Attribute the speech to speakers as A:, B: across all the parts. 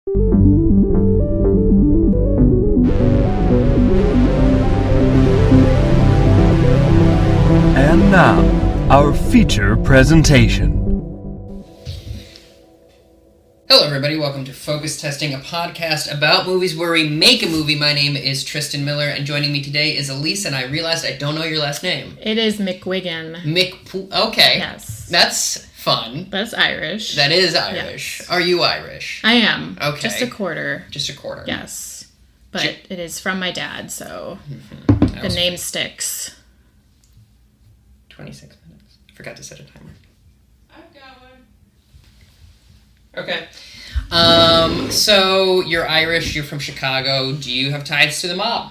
A: And now, our feature presentation.
B: Hello everybody, welcome to Focus Testing, a podcast about movies where we make a movie. My name is Tristan Miller, and joining me today is Alyse, and I realized I don't know your last name.
C: It is McGuigan.
B: Okay.
C: Yes.
B: That's fun.
C: That's Irish.
B: That is Irish.
C: Yes.
B: Are you Irish?
C: I am.
B: Okay.
C: Just a quarter.
B: Just a quarter.
C: Yes. But it is from my dad, so the name sticks.
B: 26 minutes. I forgot to set a timer.
C: I've got one.
B: Okay. So you're Irish, you're from Chicago. Do you have ties to the mob?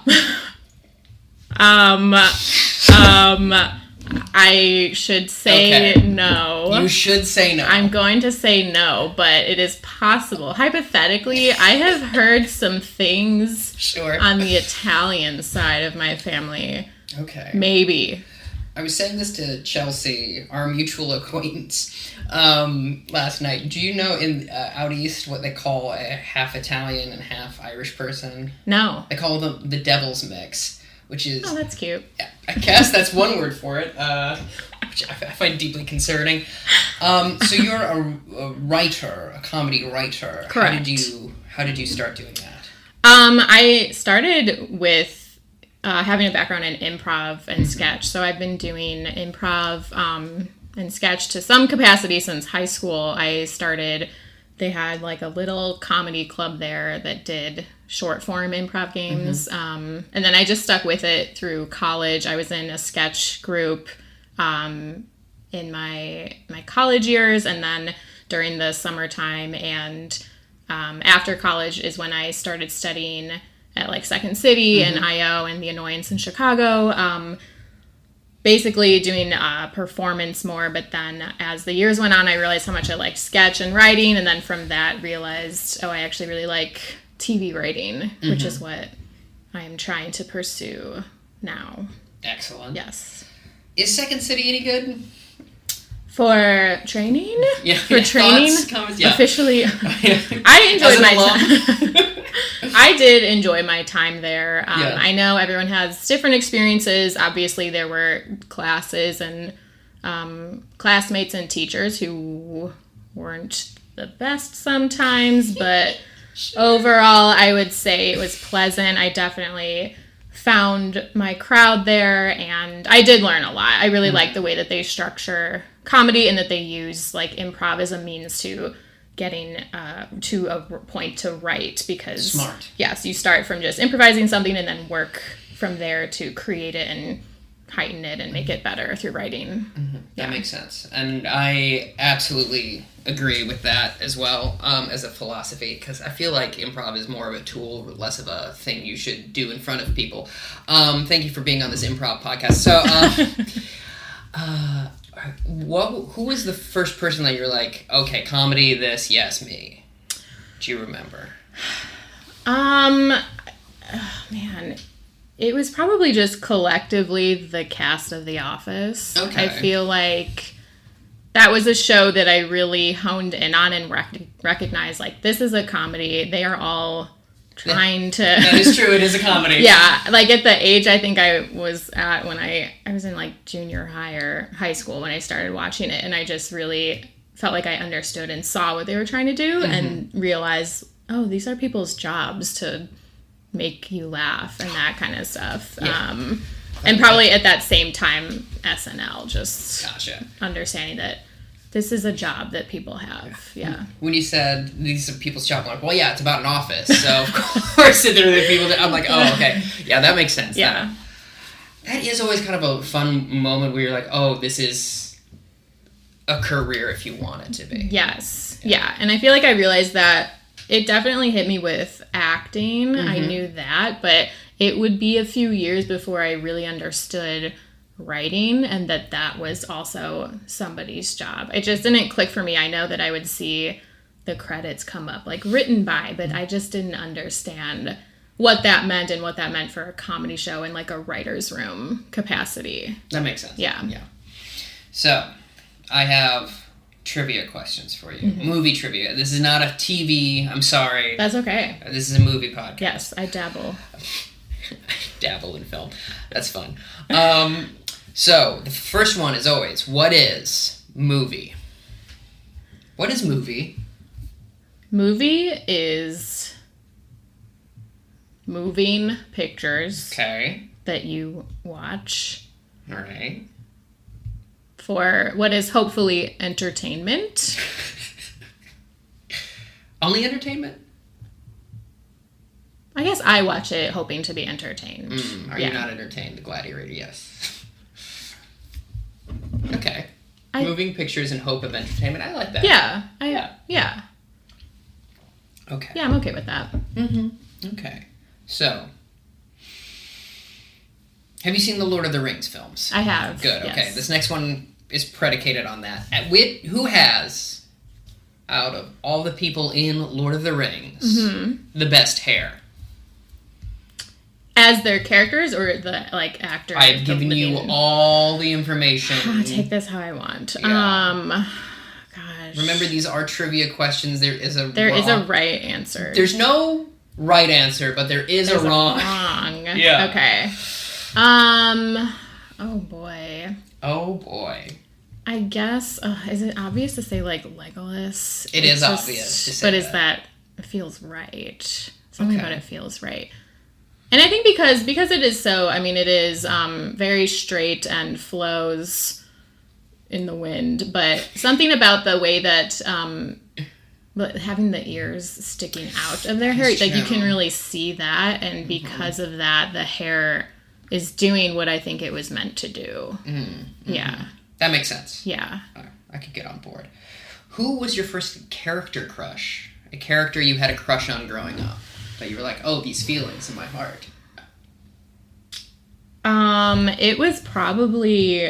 C: I should say no.
B: You should say no.
C: I'm going to say no, but it is possible. Hypothetically, I have heard some things on the Italian side of my family.
B: Okay.
C: Maybe.
B: I was saying this to Chelsea, our mutual acquaintance, last night. Do you know in out east what they call a half Italian and half Irish person?
C: No.
B: They call them the devil's mix, which is...
C: Oh, that's cute.
B: I guess that's one word for it, which I find deeply concerning. So you're a writer, a comedy writer.
C: Correct.
B: How did you start doing that?
C: I started with having a background in improv and sketch. So I've been doing improv and sketch to some capacity since high school. They had like a little comedy club there that did short form improv games. And then I just stuck with it through college. I was in a sketch group in my college years, and then during the summertime and after college is when I started studying at like Second City and IO and The Annoyance in Chicago, basically doing performance more. But then as the years went on, I realized how much I liked sketch and writing, and then from that realized, I actually really like TV writing, which is what I am trying to pursue now. Excellent. Yes.
B: Is Second City any good?
C: For training?
B: Yeah.
C: For training?
B: Thoughts, comments? Yeah.
C: Officially. I enjoyed my time. I did enjoy my time there. I know everyone has different experiences. Obviously, there were classes and classmates and teachers who weren't the best sometimes, but overall, I would say it was pleasant. I definitely found my crowd there, and I did learn a lot. I really like the way that they structure comedy and that they use like improv as a means to getting to a point to write, because
B: smart.
C: Yes, you start from just improvising something and then work from there to create it and heighten it and make it better through writing.
B: That makes sense, and I absolutely agree with that as well, as a philosophy, because I feel like improv is more of a tool, less of a thing you should do in front of people. Thank you for being on this improv podcast. So who was the first person that you're like, okay, comedy, this, yes, me? Do you remember?
C: Man, it was probably just collectively the cast of The Office.
B: Okay.
C: I feel like that was a show that I really honed in on and recognized, like, this is a comedy. They are all trying to...
B: That is true. It is a comedy.
C: Yeah. Like, at the age I think I was at when I was in, like, junior high or high school when I started watching it, and I just really felt like I understood and saw what they were trying to do and realized, oh, these are people's jobs to make you laugh and that kind of stuff. Yeah. And probably at that same time, SNL, just understanding that this is a job that people have. Yeah.
B: When you said these are people's job, I'm like, well, yeah, it's about an office. So, of course, there are the people that I'm like, oh, okay. Yeah, that makes sense.
C: Yeah.
B: That is always kind of a fun moment where you're like, oh, this is a career if you want it to be.
C: Yes. Yeah. And I feel like I realized that it definitely hit me with acting. I knew that, but it would be a few years before I really understood writing and that was also somebody's job. It just didn't click for me. I know that I would see the credits come up like written by, but I just didn't understand what that meant and what that meant for a comedy show in like a writer's room capacity.
B: That makes sense.
C: Yeah.
B: Yeah. So I have trivia questions for you. Movie trivia. This is not a TV. I'm sorry.
C: That's okay.
B: This is a movie podcast.
C: Yes, I dabble.
B: Dabble in film. That's fun. So, the first one is always, what is movie? What is movie?
C: Movie is moving pictures that you watch.
B: All right.
C: For what is hopefully entertainment.
B: Only entertainment?
C: I guess I watch it hoping to be entertained.
B: Are you not entertained? The Gladiator, yes. Okay. Moving pictures in hope of entertainment. I like that.
C: Yeah.
B: Yeah. Okay.
C: Yeah, I'm okay with that.
B: Okay. So, have you seen the Lord of the Rings films?
C: I have.
B: Good. Okay.
C: Yes.
B: This next one is predicated on that. Who has, out of all the people in Lord of the Rings, the best hair?
C: As their characters or the actor?
B: I have given you all the information.
C: I'll take this how I want.
B: Yeah.
C: Gosh.
B: Remember, these are trivia questions. There is a
C: right answer.
B: There's no right answer, but there's a wrong. Yeah.
C: Okay. Oh boy. I guess. Is it obvious to say Legolas?
B: It is obvious to say.
C: But is that it feels right? Something about it feels right. And I think because it is so, I mean, it is very straight and flows in the wind, but something about the way that having the ears sticking out of their hair, you can really see that, and because of that, the hair is doing what I think it was meant to do. Yeah.
B: That makes sense.
C: Yeah.
B: I could get on board. Who was your first character crush? A character you had a crush on growing up? That you were like, oh, these feelings in my heart.
C: It was probably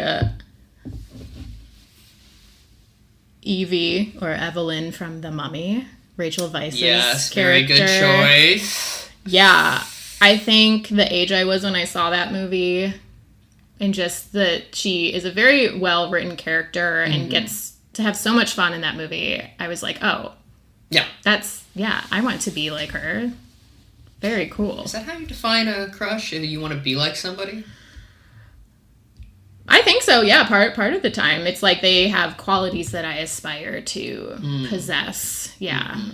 C: Evie or Evelyn from The Mummy, Rachel Weisz's character.
B: Very good choice.
C: Yeah, I think the age I was when I saw that movie, and just that she is a very well written character and gets to have so much fun in that movie. I was like, oh,
B: yeah,
C: I want to be like her. Very cool.
B: Is that how you define a crush? If you want to be like somebody?
C: I think so, yeah. Part of the time. It's like they have qualities that I aspire to possess,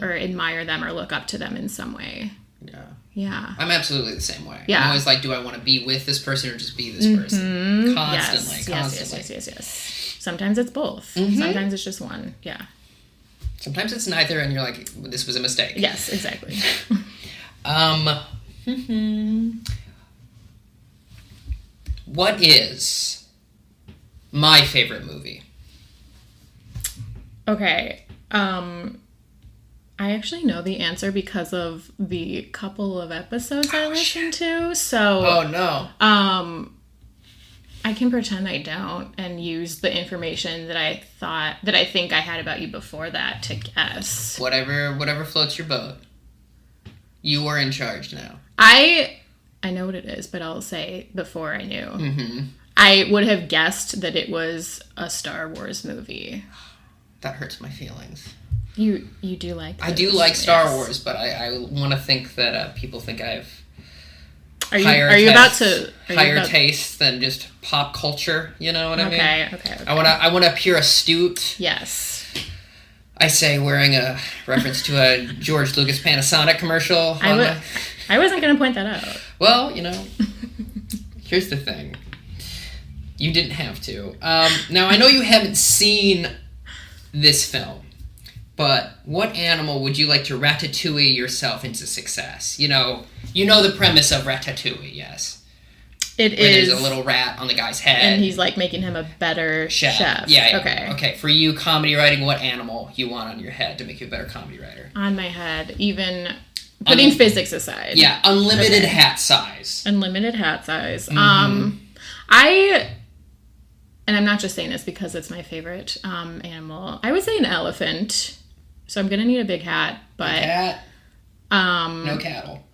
C: or admire them or look up to them in some way.
B: Yeah.
C: Yeah.
B: I'm absolutely the same way.
C: Yeah.
B: I'm always like, do I want to be with this person or just be this person? Constantly.
C: Yes. Sometimes it's both. Sometimes it's just one. Yeah.
B: Sometimes it's neither and you're like, this was a mistake.
C: Yes, exactly.
B: What is my favorite movie?
C: Okay. I actually know the answer because of the couple of episodes I listened to. So
B: oh no.
C: I can pretend I don't and use the information that I think I had about you before that to guess.
B: Whatever floats your boat. You are in charge now.
C: I know what it is, but I'll say before I knew. I would have guessed that it was a Star Wars movie.
B: That hurts my feelings.
C: You do like those.
B: I do like Star Wars, but I want to think that people think I have higher taste than just pop culture. You know what I mean?
C: Okay.
B: I want to appear astute.
C: Yes.
B: I say wearing a reference to a George Lucas Panasonic commercial.
C: I wasn't going to point that out.
B: Well, here's the thing. You didn't have to. Now, I know you haven't seen this film, but what animal would you like to ratatouille yourself into success? You know the premise of Ratatouille, yes?
C: It
B: Where
C: is.
B: There's a little rat on the guy's head.
C: And he's making him a better chef.
B: Yeah.
C: Okay.
B: Okay, for you, comedy writing, what animal you want on your head to make you a better comedy writer?
C: On my head, even putting physics aside.
B: Yeah, unlimited hat size.
C: Unlimited hat size. And I'm not just saying this because it's my favorite animal. I would say an elephant. So I'm going to need a big hat. But
B: big hat? No cattle.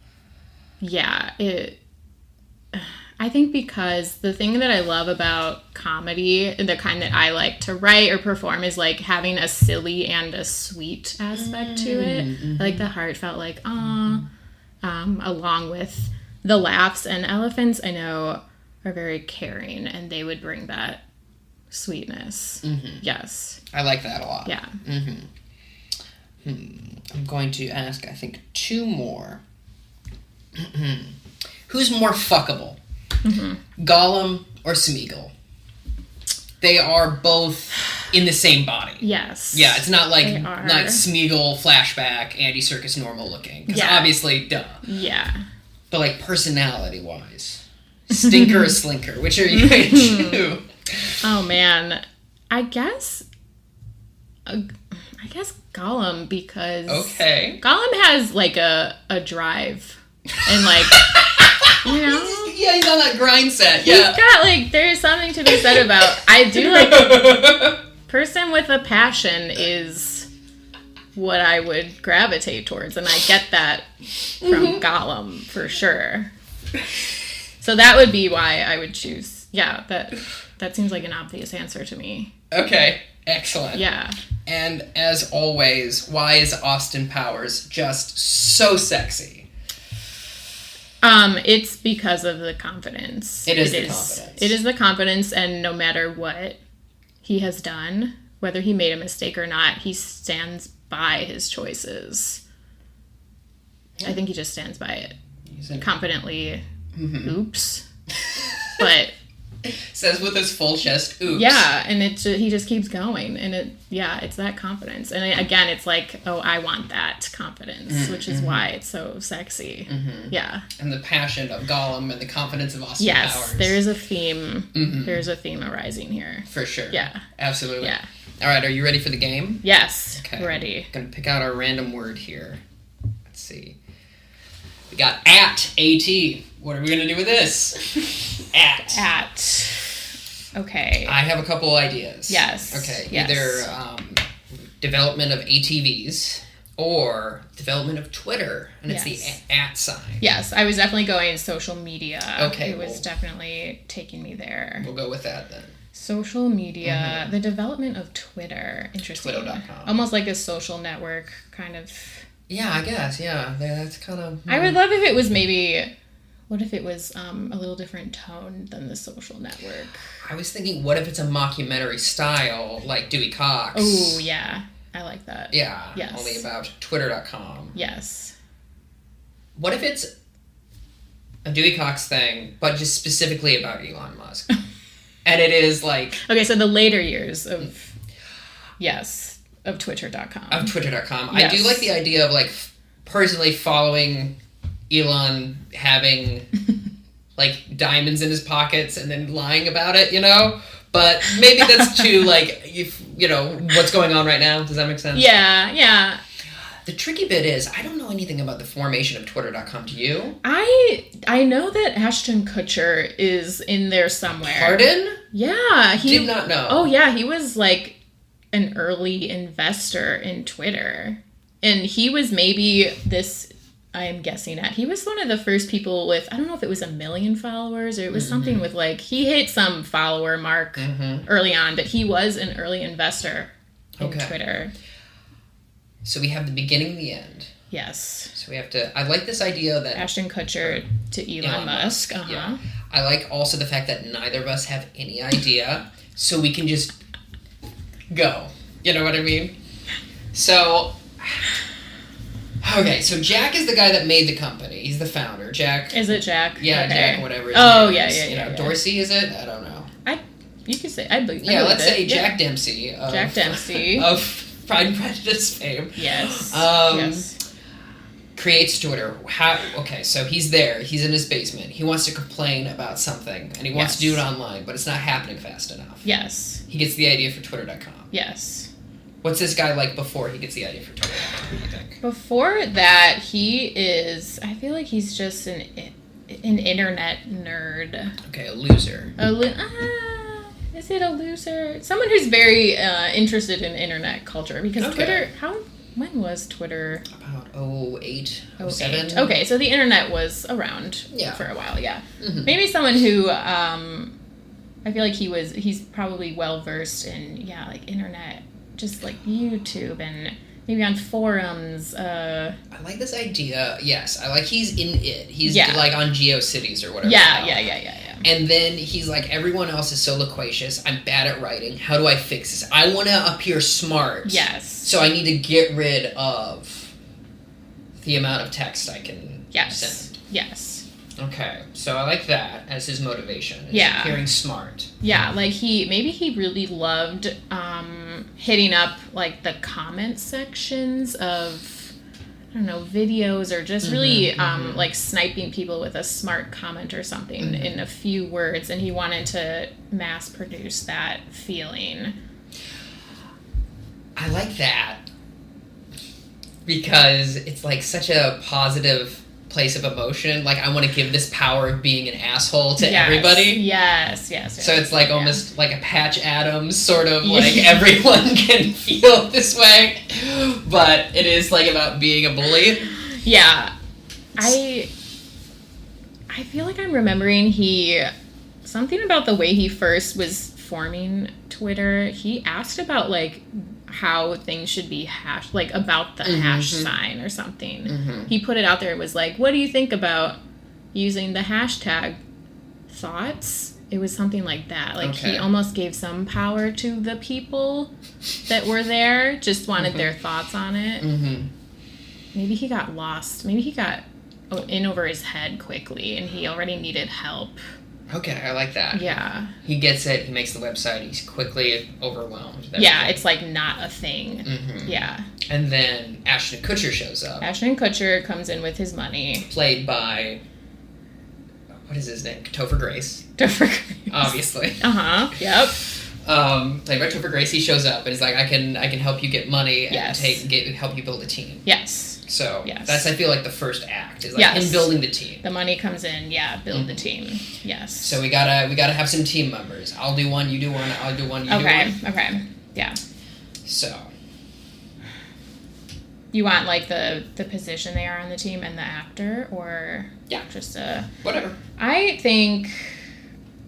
C: Yeah. I think because the thing that I love about comedy, the kind that I like to write or perform, is like having a silly and a sweet aspect to it.
B: Mm-hmm.
C: I like the heartfelt, like, along with the laughs. And elephants, I know, are very caring, and they would bring that sweetness.
B: Mm-hmm.
C: Yes.
B: I like that a lot.
C: Yeah.
B: Mm-hmm. I'm going to ask, I think, 2 more. Who's more fuckable? Gollum or Smeagol? They are both in the same body.
C: Yes.
B: Yeah, it's not like Smeagol flashback, Andy Serkis normal looking. Because obviously, duh.
C: Yeah.
B: But like personality-wise, stinker or slinker? Which are you going to choose?
C: Oh man, I guess Gollum, because Gollum has like a drive and like
B: yeah, he's on that grind set.
C: He's got like, there's something to be said about, I do like person with a passion is what I would gravitate towards, and I get that from Gollum for sure. So that would be why I would choose. Yeah, that seems like an obvious answer to me.
B: Okay, excellent.
C: Yeah.
B: And as always, why is Austin Powers just so sexy?
C: It's because of the confidence.
B: It is the confidence.
C: It is the confidence, and no matter what he has done, whether he made a mistake or not, he stands by his choices. Yeah. I think he just stands by it. Confidently, oops. But
B: says with his full chest, oops.
C: Yeah, and he just keeps going, and it's that confidence. And again, it's like, oh, I want that confidence, which is why it's so sexy. Yeah. And
B: the passion of Gollum and the confidence of Austin Powers.
C: Yes, there is a theme. There's a theme arising here.
B: For sure.
C: Yeah.
B: Absolutely.
C: Yeah.
B: All right, are you ready for the game?
C: Yes. Okay. Ready.
B: I'm going to pick out our random word here. Let's see. We got @AT. What are we going to do with this? @.
C: Okay.
B: I have a couple ideas.
C: Yes.
B: Okay.
C: Yes.
B: Either development of ATVs or development of Twitter, and it's the @ sign.
C: Yes, I was definitely going social media.
B: Okay.
C: It was definitely taking me there.
B: We'll go with that then.
C: Social media, the development of Twitter. Interesting.
B: Twitter.com.
C: Almost like a social network kind of.
B: Yeah, I guess. Yeah, that's kind of.
C: I would love if it was maybe. What if it was a little different tone than the social network?
B: I was thinking, what if it's a mockumentary style, like Dewey Cox?
C: Oh, yeah. I like that.
B: Yeah.
C: Yes.
B: Only about Twitter.com.
C: Yes.
B: What if it's a Dewey Cox thing, but just specifically about Elon Musk? And it is like...
C: Okay, so the later years of... Yes. Of Twitter.com.
B: Of Twitter.com.
C: Yes.
B: I do like the idea of, like, personally following Elon having like diamonds in his pockets and then lying about it, but maybe that's too like, what's going on right now. Does that make sense?
C: Yeah.
B: The tricky bit is I don't know anything about the formation of Twitter.com. Do you?
C: I know that Ashton Kutcher is in there somewhere.
B: Pardon?
C: Yeah. He
B: did not know.
C: Oh yeah, he was like an early investor in Twitter, and he was maybe this. I am guessing at. He was one of the first people with, I don't know if it was 1 million followers or it was something with like, he hit some follower mark early on, but he was an early investor in Twitter.
B: So we have the beginning and the end.
C: Yes.
B: So we have to, I like this idea that...
C: Ashton Kutcher to Elon Musk.
B: Yeah. I like also the fact that neither of us have any idea, so we can just go. You know what I mean? So... Okay, so Jack is the guy that made the company. He's the founder. Jack.
C: Is it Jack?
B: Yeah, okay. Jack, whatever.
C: Yeah.
B: Dorsey, is it? I don't know.
C: You could say. I believe.
B: Yeah, let's say Jack Dempsey.
C: Jack Dempsey
B: of Pride and Prejudice fame.
C: Yes.
B: Yes. Creates Twitter. Okay, so he's there. He's in his basement. He wants to complain about something, and he wants to do it online, but it's not happening fast enough.
C: Yes.
B: He gets the idea for Twitter.com.
C: Yes.
B: What's this guy like before he gets the idea for Twitter.com, you think?
C: Before that, I feel like he's just an internet nerd.
B: Okay, a loser.
C: Is it a loser? Someone who's very interested in internet culture, because Twitter, when was Twitter?
B: About 08,
C: 08.
B: 07.
C: Okay, so the internet was around for a while, yeah. Maybe someone who, I feel like he's probably well-versed in, like, internet, just, like, YouTube and maybe on forums.
B: I like this idea. Yes, I like he's in it. He's, like, on GeoCities or whatever.
C: Yeah.
B: And then he's like, everyone else is so loquacious. I'm bad at writing. How do I fix this? I want to appear smart.
C: Yes.
B: So I need to get rid of the amount of text I can send.
C: Yes.
B: Okay. So I like that as his motivation. Appearing smart.
C: Yeah, like maybe he really loved hitting up like the comment sections of, I don't know, videos or just really like sniping people with a smart comment or something in a few words, and he wanted to mass produce that feeling.
B: I like that because it's like such a positive place of emotion. Like, I want to give this power of being an asshole to everybody.
C: Yes.
B: So it's like almost like a Patch Adams sort of like everyone can feel this way, but it is like about being a bully. Yeah.
C: I feel like I'm remembering something about the way he first was forming Twitter. He asked about like how things should be hashed, like about the hash sign or something. He put it out there. It was like, what do you think about using the hashtag thoughts? It was something like that. Like he almost gave some power to the people that were there, just wanted their thoughts on it. Maybe he got lost. Maybe he got in over his head quickly and he already needed help.
B: Okay, I like that.
C: Yeah.
B: He gets it. He makes the website. He's quickly overwhelmed.
C: Yeah, it's like not a thing. Yeah.
B: And then Ashton Kutcher shows up.
C: Ashton Kutcher comes in with his money.
B: Played by, what is his name? Topher Grace.
C: Topher Grace.
B: Obviously.
C: Yep.
B: Played by Topher Grace. He shows up and he's like, I can help you get money and help you build a team.
C: Yes.
B: So that's, I feel like, the first act is like him building the team.
C: The money comes in, build the team. Yes.
B: So we gotta have some team members. I'll do one, you do one, I'll do one, you do one.
C: Okay. Yeah.
B: So
C: you want like the position they are on the team and the actor, or just
B: whatever.
C: I think,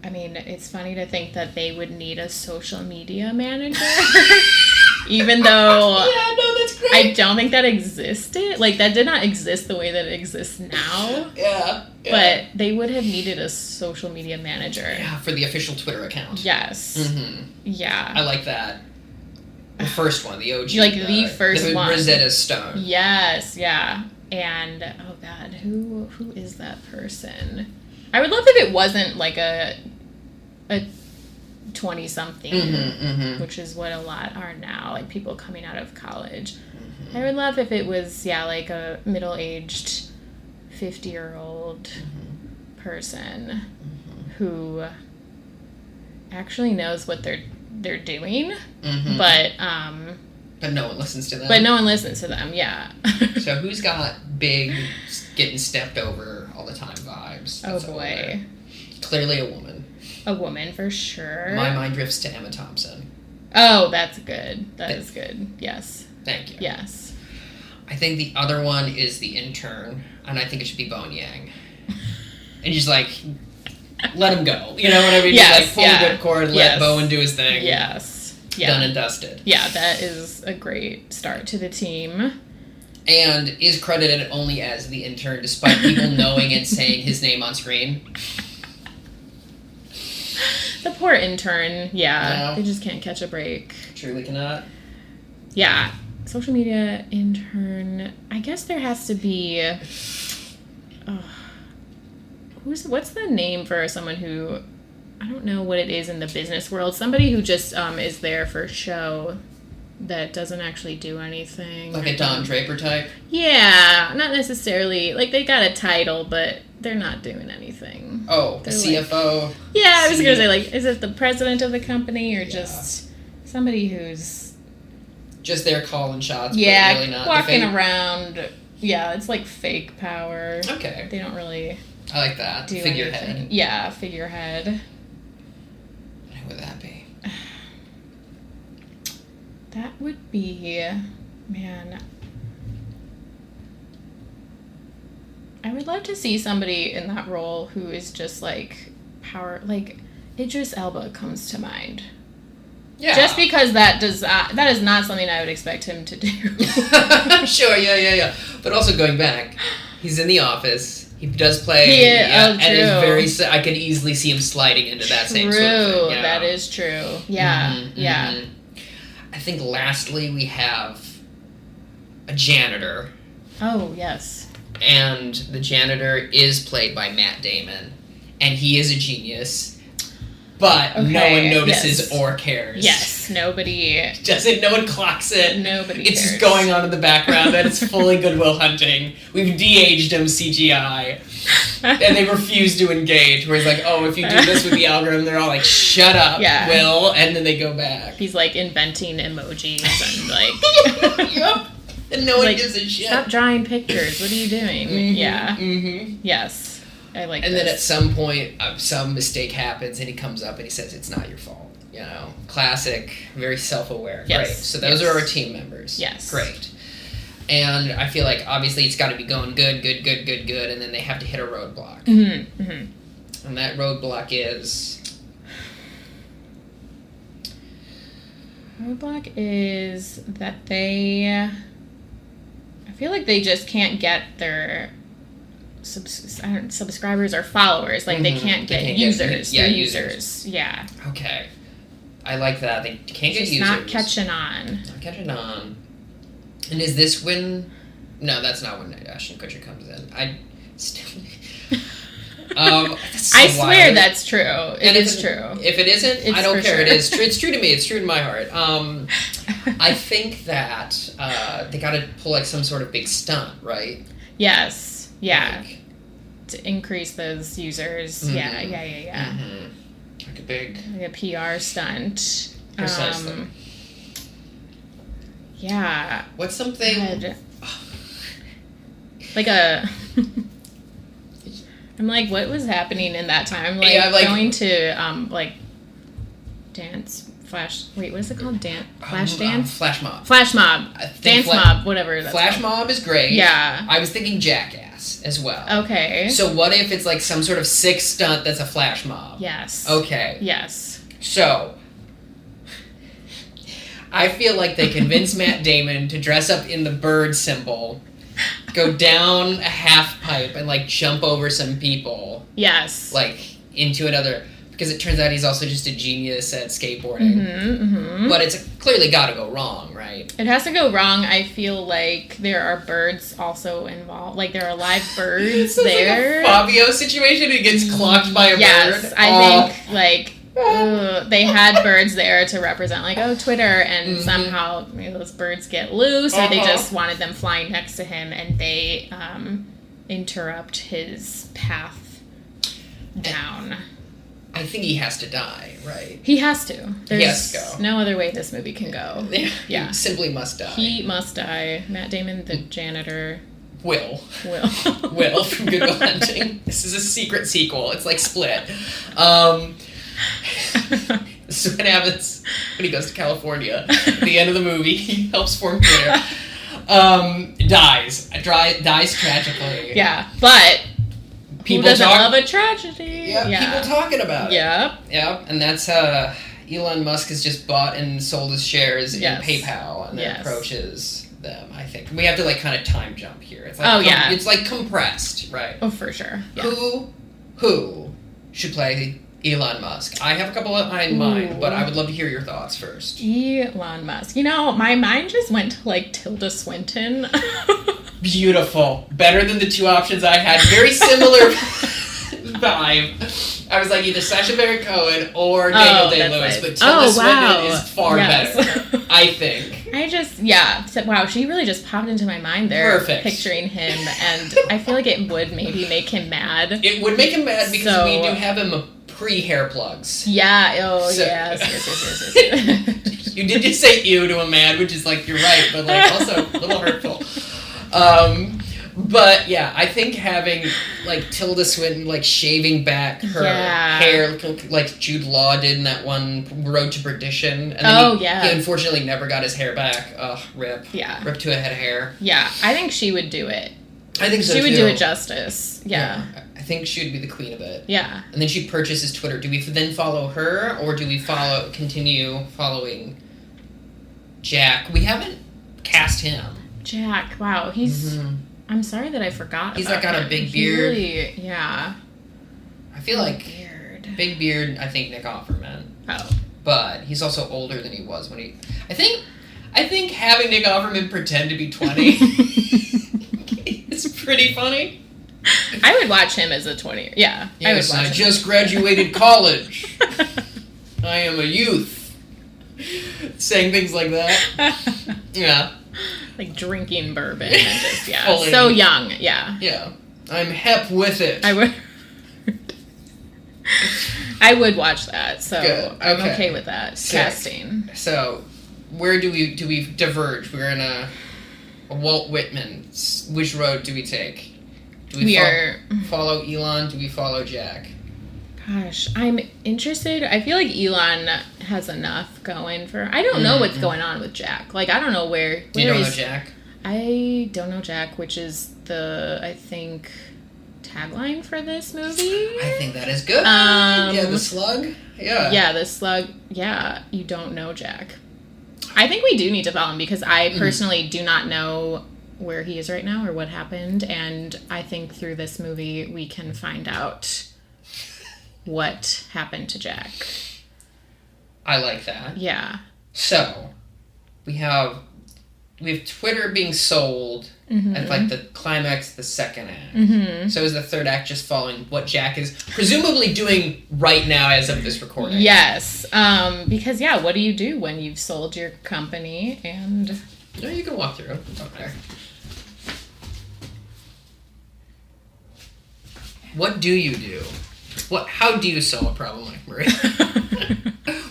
C: I mean, it's funny to think that they would need a social media manager. Even though
B: that's great.
C: I don't think that existed. Like, that did not exist the way that it exists now.
B: Yeah.
C: But they would have needed a social media manager.
B: Yeah, for the official Twitter account.
C: Yes. Yeah.
B: I like that. The first one, the OG.
C: Like, the first one.
B: Rosetta Stone.
C: Yes, yeah. And, oh God, who is that person? I would love if it wasn't, like, a 20-something, which is what a lot are now, like people coming out of college. I would love if it was, like a middle-aged 50-year-old person who actually knows what they're doing, but
B: no one listens to them.
C: But no one listens to them, yeah.
B: So who's got big, getting stepped over all the time vibes?
C: Oh boy.
B: Clearly a woman.
C: A woman, for sure.
B: My mind drifts to Emma Thompson.
C: Oh, that's good. That is good. Yes.
B: Thank you.
C: Yes.
B: I think the other one is the intern, and I think it should be Bowen Yang. And just like, let him go. You know what I mean?
C: Yes,
B: just like pull the whipcord, let Bowen do his thing.
C: Yes. Yeah.
B: Done and dusted.
C: Yeah, that is a great start to the team.
B: And is credited only as the intern, despite people knowing and saying his name on screen.
C: The poor intern, they just can't catch a break.
B: Truly cannot.
C: Yeah, social media intern. I guess there has to be. What's the name for someone who, I don't know what it is in the business world. Somebody who just is there for show, that doesn't actually do anything.
B: Like a Don Draper type.
C: Yeah, not necessarily. Like, they got a title, but they're not doing anything.
B: Oh, the CFO?
C: Like, yeah, I was going to say, like, is it the president of the company or just somebody who's...
B: Just there calling shots,
C: but
B: really not.
C: Walking around. Yeah, it's like fake power.
B: Okay.
C: They don't really...
B: I like that. Figurehead.
C: Anything. Yeah, figurehead.
B: Who would that be?
C: That would be... Man, I would love to see somebody in that role who is just like Idris Elba comes to mind.
B: Yeah.
C: Just because that is not something I would expect him to do.
B: Sure, yeah. But also going back, he's in The Office. He does play, and is I could easily see him sliding into that same sort of thing. Yeah.
C: That is true. Yeah,
B: Mm-hmm. I think lastly we have a janitor.
C: Oh, yes.
B: And the janitor is played by Matt Damon, and he is a genius. But no one notices or cares.
C: Yes, nobody...
B: No one clocks it.
C: Nobody
B: It's
C: cares.
B: just going on in the background, and it's fully Goodwill Hunting. We've de-aged him CGI. And they refuse to engage, where he's like, oh, if you do this with the algorithm, they're all like, shut up, Will, and then they go back.
C: He's like inventing emojis and like...
B: Yep. And no one gives a shit.
C: Stop drawing pictures. What are you doing?
B: Mm-hmm,
C: yeah.
B: Mm-hmm.
C: Yes. I like
B: and
C: this.
B: then at some point, some mistake happens, and he comes up and he says, it's not your fault. You know, classic, very self-aware.
C: Yes.
B: Great. So those are our team members.
C: Yes.
B: Great. And I feel like, obviously, it's got to be going good, and then they have to hit a roadblock.
C: Mm-hmm. Mm-hmm.
B: And that roadblock is...
C: Roadblock is that they... I feel like they just can't get their... subscribers or followers. Like, they can't get users.
B: Yeah,
C: users. Yeah.
B: Okay. I like that. They can't get
C: just
B: users.
C: not catching on.
B: Not catching on. And is this when... No, that's not when Ashton Kutcher comes in. I still...
C: I swear that's true. It is true.
B: If it isn't,
C: it's
B: I don't care.
C: Sure.
B: It is true. It's true to me. It's true to my heart. I think that they got to pull like some sort of big stunt, right?
C: Yes. Yeah. Like, to increase those users. Mm-hmm. Yeah.
B: Mm-hmm. Like a big...
C: Like a PR stunt.
B: Precisely.
C: Yeah.
B: What's something...
C: Like a... I'm like, what was happening in that time? Like, going to, dance... Wait, what is it called? Flash dance?
B: Flash mob.
C: Flash mob. Dance mob, whatever that's
B: Flash
C: called.
B: mob is great.
C: Yeah.
B: I was thinking Jackass as well.
C: Okay.
B: So what if it's like some sort of sick stunt that's a flash mob?
C: Yes.
B: Okay.
C: Yes.
B: So, I feel like they convinced Matt Damon to dress up in the bird symbol, go down a half pipe, and like jump over some people.
C: Yes.
B: Like into another... Because it turns out he's also just a genius at skateboarding.
C: Mm-hmm, mm-hmm.
B: But it's clearly got to go wrong, right?
C: It has to go wrong. I feel like there are birds also involved. Like, there are live birds there.
B: Like a Fabio situation. He gets clocked by a bird.
C: Yes, I think, like, they had birds there to represent, like, Twitter, and somehow those birds get loose, or they just wanted them flying next to him, and they interrupt his path down.
B: I think he has to die, right?
C: He has to. There's
B: he has to go.
C: No other way this movie can go.
B: Yeah. He simply must die.
C: He must die. Matt Damon, the janitor.
B: Will
C: Will
B: from Good Will Hunting. This is a secret sequel. It's like Split. This is what happens when he goes to California. At the end of the movie, he helps form Twitter. Dies tragically.
C: Yeah, but...
B: People
C: Who doesn't love a tragedy?
B: Yeah, people talking about it.
C: Yep.
B: And that's Elon Musk has just bought and sold his shares in PayPal and then approaches them, I think. We have to like kind of time jump here. It's like it's like compressed, right?
C: Oh, for sure. Yeah.
B: Who should play Elon Musk? I have a couple in mind, but I would love to hear your thoughts first.
C: Elon Musk. My mind just went to like Tilda Swinton.
B: Beautiful. Better than the two options I had. Very similar vibe. I was like either Sacha Baron Cohen or Daniel Day-Lewis, but Tilda Swinton is far better, I think.
C: Wow, she really just popped into my mind there.
B: Perfect.
C: Picturing him, and I feel like it would maybe make him mad.
B: It would make him mad because we do have him pre-hair plugs.
C: Yeah, yes.
B: You did just say ew to a man, which is like, you're right, but like also a little hurtful. But yeah, I think having like Tilda Swinton like shaving back her hair like Jude Law did in that one Road to Perdition, and then he unfortunately never got his hair back. Ugh, rip. Yeah, rip to a head of hair.
C: Yeah, I think she would do it.
B: I think so
C: She would
B: too.
C: do it justice. Yeah.
B: I think she would be the queen of it.
C: Yeah.
B: And then she purchases Twitter. Do we then follow her, or do we continue following Jack? We haven't cast him.
C: Jack, wow, he's... I'm sorry that I forgot
B: He's
C: about
B: got
C: him.
B: a big beard.
C: Really, yeah.
B: I feel like
C: Beard.
B: big beard. I think Nick Offerman.
C: Oh.
B: But he's also older than he was when he. I think having Nick Offerman pretend to be 20 is pretty funny.
C: I would watch him as a 20. Yeah,
B: Yes,
C: I would watch him.
B: just graduated college. I am a youth. Saying things like that. Yeah.
C: Like drinking bourbon and just, yeah.
B: Fully.
C: So young, yeah.
B: Yeah. I'm hep with it.
C: I would watch that, so
B: Good.
C: I'm
B: Okay.
C: okay with that.
B: Sick.
C: Casting.
B: So, where do we diverge? We're in a Walt Whitman. Which road do we take? Do we follow Elon? Do we follow Jack?
C: Gosh, I'm interested. I feel like Elon has enough going for... I don't know what's going on with Jack. Like, I don't know where...
B: Do you know Jack?
C: I don't know Jack, which is the, I think, tagline for this movie.
B: I think that is good. Yeah, the slug. Yeah.
C: Yeah, the slug. Yeah, you don't know Jack. I think we do need to follow him because I personally do not know where he is right now or what happened, and I think through this movie we can find out what happened to Jack.
B: I like that.
C: Yeah.
B: So, we have Twitter being sold at like the climax of the second act. So is the third act just following what Jack is presumably doing right now as of this recording?
C: Yes. Because, yeah, what do you do when you've sold your company and...
B: No, you can walk through. It's up there. What do you do? How do you solve a problem like Marie?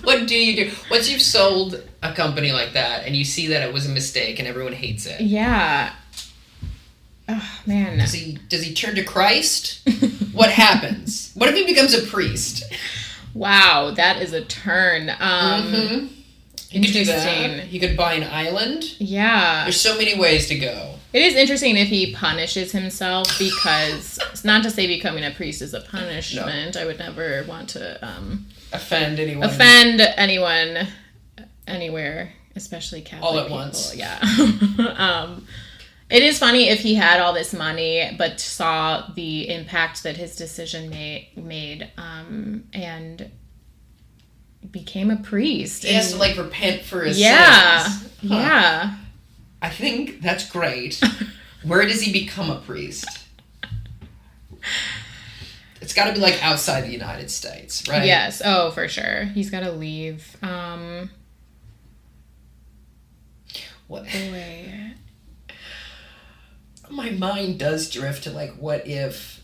B: What do you do? Once you've sold a company like that and you see that it was a mistake and everyone hates it.
C: Yeah. Oh, man.
B: Does he turn to Christ? What happens? What if he becomes a priest?
C: Wow, that is a turn.
B: He could do that.
C: Interesting.
B: He could buy an island.
C: Yeah.
B: There's so many ways to go.
C: It is interesting if he punishes himself because it's not to say becoming a priest is a punishment. No. I would never want to
B: offend anyone.
C: Offend anyone anywhere, especially Catholic
B: all at
C: people.
B: once.
C: Yeah. It is funny if he had all this money but saw the impact that his decision made and became a priest.
B: He has to like repent for his
C: sins.
B: Huh.
C: Yeah.
B: I think that's great. Where does he become a priest? It's got to be like outside the United States, right?
C: Yes. Oh, for sure. He's got to leave.
B: What?
C: Boy.
B: My mind does drift to like, what if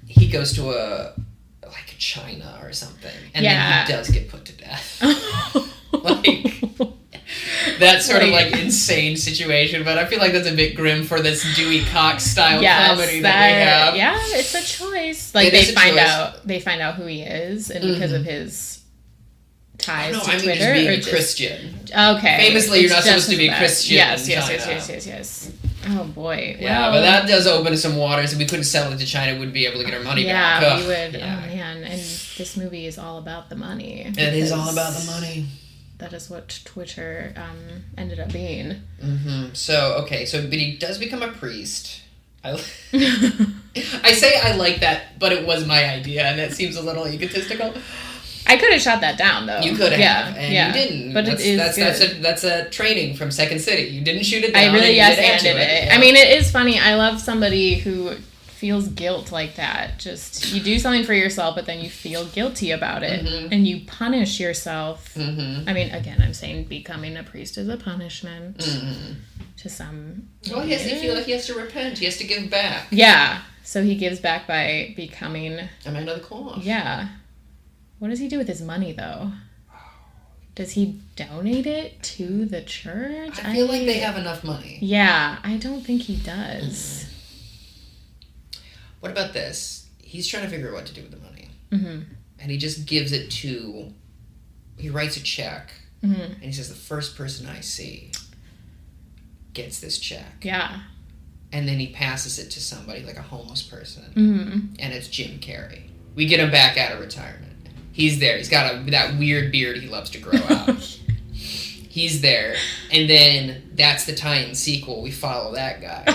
B: he goes to a China or something, and then he does get put to death? Like that sort of like insane situation, but I feel like that's a bit grim for this Dewey Cox style comedy that we have.
C: Yeah, it's a choice. Like they find out who he is, and because of his ties to Twitter,
B: just being a Christian.
C: Okay.
B: Famously, you're not supposed to be Christian.
C: Yes. Oh boy.
B: Yeah,
C: well,
B: but that does open some waters, and we couldn't sell it to China. Wouldn't be able to get our money back.
C: Yeah, we would. Yeah. Oh man, and this movie is all about the money.
B: It is all about the money.
C: That is what Twitter ended up being.
B: So, but he does become a priest. I say I like that, but it was my idea, and that seems a little egotistical.
C: I could have shot that down, though.
B: You could have, and you didn't.
C: But
B: that's a training from Second City. You didn't shoot it down.
C: I really yes-anded it.
B: Yeah.
C: I mean, it is funny. I love somebody who feels guilt like that. Just, you do something for yourself, but then you feel guilty about it, and you punish yourself. I mean, again, I'm saying becoming a priest is a punishment to some...
B: Well, he has to feel like he has to repent. He has to give back.
C: Yeah. So he gives back by becoming...
B: A man of the cloth.
C: Yeah. What does he do with his money, though? Does he donate it to the church?
B: I feel like they have enough money.
C: Yeah, I don't think he does.
B: What about this? He's trying to figure out what to do with the money. And he just gives it to... He writes a check. And he says, the first person I see gets this check.
C: Yeah.
B: and then he passes it to somebody, like a homeless person,
C: Mm-hmm.
B: and it's Jim Carrey. We get him back out of retirement. He's there. He's got that weird beard he loves to grow out. He's there, and then that's the tie-in sequel. We follow that guy.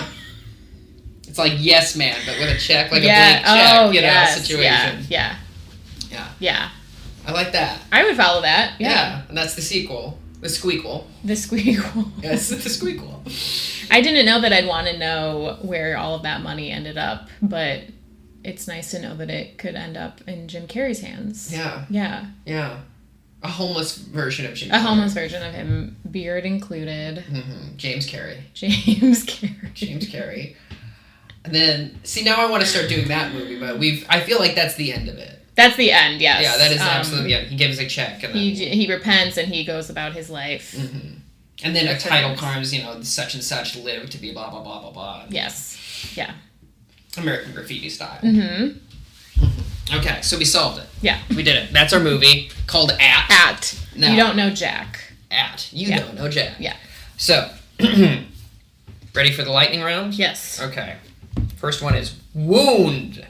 B: It's like Yes Man, but with a check, like a blank check, situation.
C: Yeah.
B: I like that.
C: I would follow that.
B: Yeah, and that's the sequel. The squeakle.
C: The squeakle.
B: Yes, the squeakle.
C: I didn't know that I'd want to know where all of that money ended up, but it's nice to know that it could end up in Jim Carrey's hands.
B: Yeah.
C: Yeah.
B: Yeah. A homeless version of Jim Carrey.
C: A homeless version of him, beard included.
B: Mm-hmm. James Carrey.
C: James Carrey.
B: James Carrey. And then, see, now I want to start doing that movie, but I feel like that's the end of it.
C: That's the end, yes.
B: Yeah, that is absolutely the end. He gives a check. And then,
C: he repents and he goes about his life.
B: Mm-hmm. And then a title comes, such and such live to be blah, blah, blah, blah, blah.
C: Yes. Yeah.
B: American Graffiti style.
C: Mm-hmm.
B: Okay, so we solved it.
C: Yeah.
B: We did it. That's our movie called At.
C: Now, you don't know Jack.
B: You don't know Jack.
C: Yeah.
B: So, ready for the lightning round?
C: Yes.
B: Okay. First one is Wound.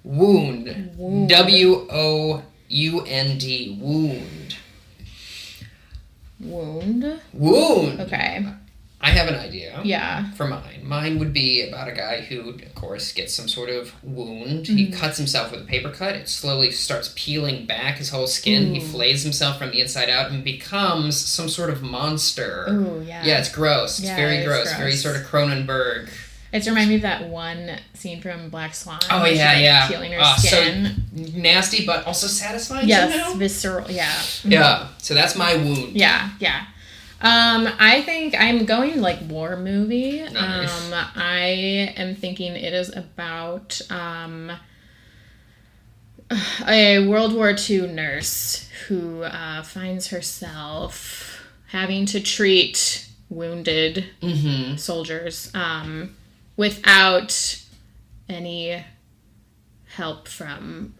B: Wound. W-O-U-N-D. Wound. Wound.
C: Okay.
B: I have an idea.
C: Yeah.
B: For mine. Mine would be about a guy who, of course, gets some sort of wound. Mm-hmm. He cuts himself with a paper cut. It slowly starts peeling back his whole skin. Ooh. He flays himself from the inside out and becomes some sort of monster.
C: Ooh, yeah.
B: Yeah, it's gross. It's very gross. Very sort of Cronenberg.
C: It's reminding me of that one scene from Black Swan.
B: Oh, yeah, yeah.
C: Peeling her skin.
B: So nasty, but also satisfying
C: somehow. Visceral, yeah. Mm-hmm.
B: Yeah, so that's my wound.
C: Yeah. I think I'm going war movie.
B: Nice.
C: I am thinking it is about a World War II nurse who finds herself having to treat wounded soldiers without any help from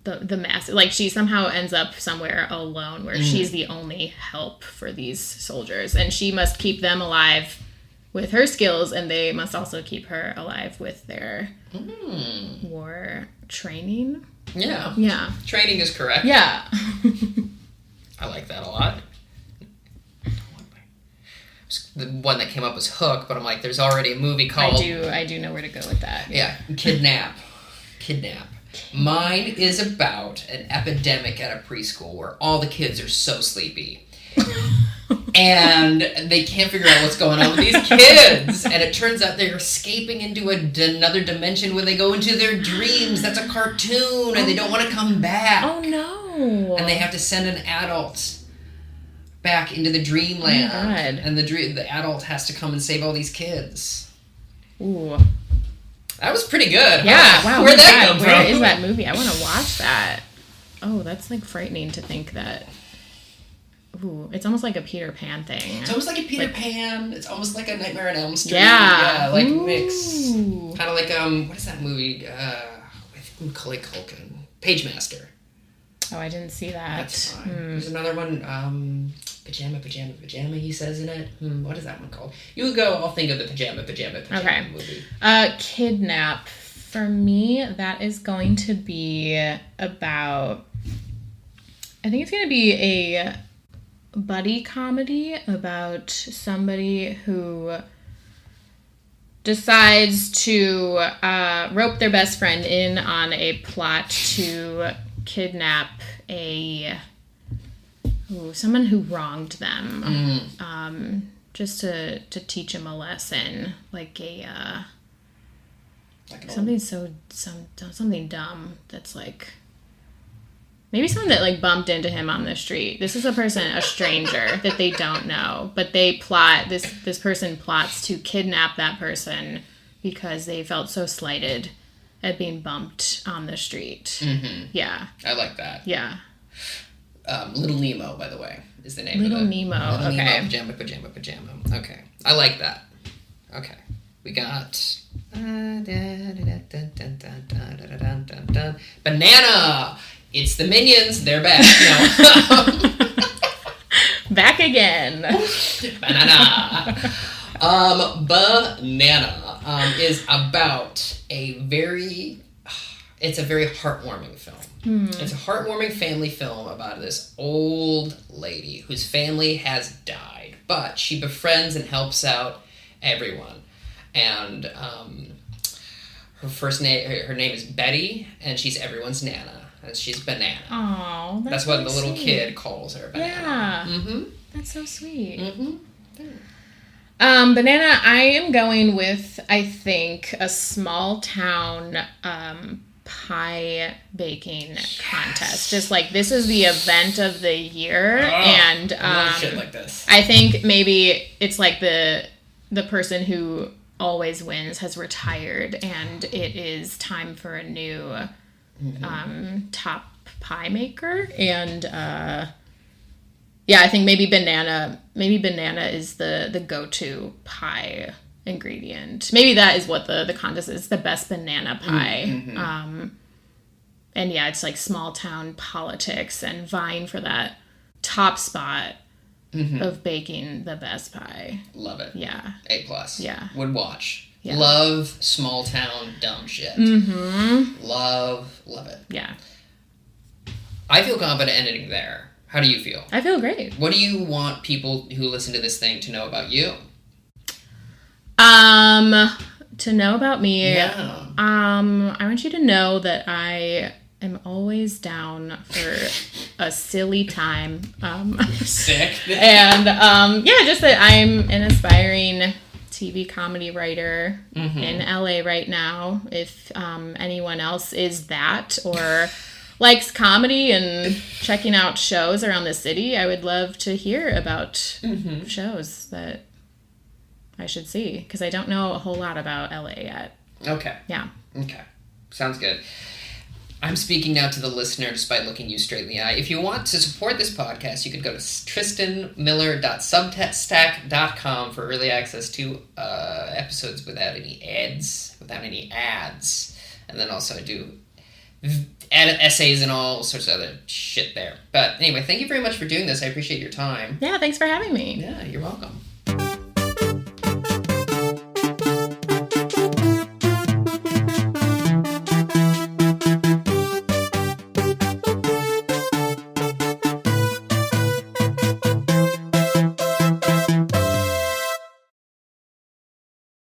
C: the mass. She somehow ends up somewhere alone where she's the only help for these soldiers, and she must keep them alive with her skills, and they must also keep her alive with their war training.
B: Yeah. Training is correct.
C: Yeah.
B: I like that a lot. The one that came up was Hook, but I'm like, there's already a movie called...
C: I do know where to go with that.
B: Yeah, Kidnap. Mine is about an epidemic at a preschool where all the kids are so sleepy. And they can't figure out what's going on with these kids. And it turns out they're escaping into another dimension when they go into their dreams. That's a cartoon, and they don't want to come back.
C: Oh, no.
B: And they have to send an adult back into the dreamland.
C: Oh, my God.
B: And the adult has to come and save all these kids.
C: Ooh.
B: That was pretty good.
C: Yeah, wow.
B: Where'd that come from?
C: Where is that movie? I want to watch that. Oh, that's frightening to think that. Ooh, it's almost like a Peter Pan thing.
B: It's almost like a Peter Pan. It's almost like a Nightmare on Elm Street.
C: Yeah.
B: Mix. Kind of like, what is that movie with Macaulay Culkin? Pagemaster.
C: Oh, I didn't see that.
B: That's fine. There's another one, Pajama, he says in it. What is that one called? You go, I'll think of the Pajama
C: okay.
B: movie.
C: Kidnap. For me, that is going to be about... I think it's going to be a buddy comedy about somebody who decides to rope their best friend in on a plot to kidnap someone who wronged them, just to teach him a lesson, something dumb that's maybe someone that bumped into him on the street. This is a stranger that they don't know, but they plot this person plots to kidnap that person because they felt so slighted at being bumped on the street. Mm-hmm. Yeah.
B: I like that.
C: Yeah.
B: Little Nemo, by the way, is the name
C: Little
B: of it.
C: Nemo,
B: Little
C: okay.
B: Nemo, Pajama. Okay. I like that. Okay. We got... Banana! It's the Minions. They're back. No.
C: Back again.
B: Banana. Banana. is about it's a very heartwarming film. It's a heartwarming family film about this old lady whose family has died, but she befriends and helps out everyone. And her name is Betty, and she's everyone's Nana. And she's Banana.
C: Oh,
B: that's what the little kid calls her, Banana.
C: Yeah. That's so sweet. Banana, I am going with, I think, a small town pie baking contest. Just like, this is the event of the year. And
B: I love shit like this.
C: I think maybe it's like the person who always wins has retired, and it is time for a new top pie maker. And I think maybe banana is the go-to pie ingredient. Maybe that is what the contest is, the best banana pie. And yeah, it's like small town politics and vying for that top spot of baking the best pie.
B: Love it.
C: Yeah.
B: A+.
C: Yeah.
B: Would watch.
C: Yeah.
B: Love small town dumb shit. Love it.
C: Yeah.
B: I feel confident ending there. How do you feel?
C: I feel great.
B: What do you want people who listen to this thing to know about you?
C: To know about me,
B: Yeah.
C: I want you to know that I am always down for a silly time.
B: Sick.
C: And just that I'm an aspiring TV comedy writer in LA right now. If anyone else is that or likes comedy and checking out shows around the city, I would love to hear about shows that I should see, because I don't know a whole lot about LA yet.
B: Okay.
C: Yeah.
B: Okay. Sounds good. I'm speaking now to the listener despite looking you straight in the eye. If you want to support this podcast, you could go to tristanmiller.substack.com for early access to episodes without any ads. And then also I do essays and all sorts of other shit there. But anyway, thank you very much for doing this. I appreciate your time.
C: Yeah, thanks for having me.
B: Yeah, you're welcome.